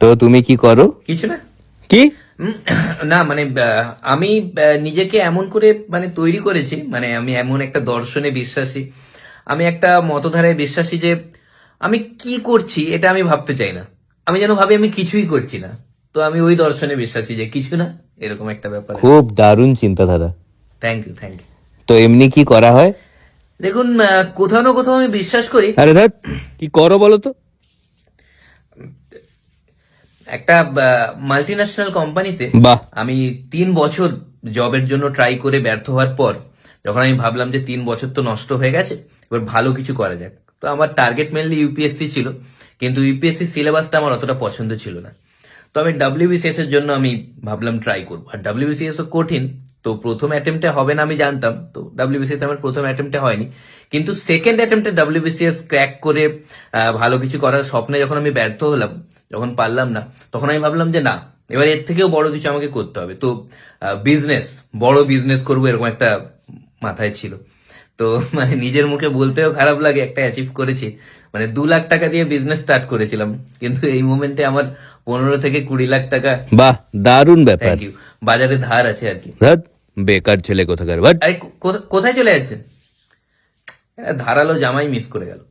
তো তুমি কি করো? কিছু না। কি? না মানে আমি নিজেকে এমন করে মানে তৈরি করেছি, মানে আমি এমন একটা দর্শনে বিশ্বাসী, আমি একটা মতধারায় বিশ্বাসী যে আমি কি করছি এটা আমি ভাবতে চাই না। আমি যেন ভাবি আমি কিছুই করছি না। তো আমি ওই দর্শনে বিশ্বাসী যে কিছু না, এরকম একটা ব্যাপার। খুব দারুণ চিন্তাধারা। Thank you, thank you. তো এমনি কি করা হয়? দেখুন, কোথাও না কোথাও আমি বিশ্বাস করি। আরে ধ্যাৎ, কি করো বলো তো? একটা মাল্টি ন্যাশনাল কোম্পানিতে বাহ। আমি 3 বছর জবের জন্য ট্রাই করে ব্যর্থ হওয়ার পর যখন আমি ভাবলাম যে 3 বছর তো নষ্ট হয়ে গেছে, এবার ভালো কিছু করা যাক। তো আমার টার্গেট মেনলি ইউপিএসসি ছিল, কিন্তু ইউপিএসসি সিলেবাসটা আমার অতটা পছন্দ ছিল না। তো আমি ডাব্লিউবিসিএস এর জন্য আমি ভাবলাম ট্রাই করবো। আর ডাব্লিউবিসিএস ও কঠিন, তো প্রথম অ্যাটেম্পটে হবে না আমি জানতাম, তো ডাব্লিউবিসিএস আমার প্রথম অ্যাটেম্পটে হয়নি। কিন্তু সেকেন্ড অ্যাটেম্পটে ডাব্লিউবিসিএস ক্র্যাক করে ভালো কিছু করার স্বপ্নে যখন আমি ব্যর্থ হলাম, যখন পারলাম না, তখন আমি ভাবলাম যে না, এবার এর থেকেও বড় কিছু আমাকে করতে হবে। তো বিজনেস, বড় বিজনেস করবো এরকম একটা মাথায় ছিল। তো মানে নিজের মুখে বলতেও খারাপ লাগে, একটা অ্যাচিভ করেছি। মানে 2 লাখ টাকা দিয়ে বিজনেস স্টার্ট করেছিলাম, কিন্তু এই মোমেন্টে আমার 15 থেকে 20 লাখ টাকা, বাহ, দারুণ ব্যাপার। থ্যাংক ইউ, বাজারে ধার আছে আর কি। ধ্যাৎ, বেকার ছেলে কোথাকার। বাট আরে কোথায় চলে যাচ্ছেন? ধারালো জামাই মিস করে গেল।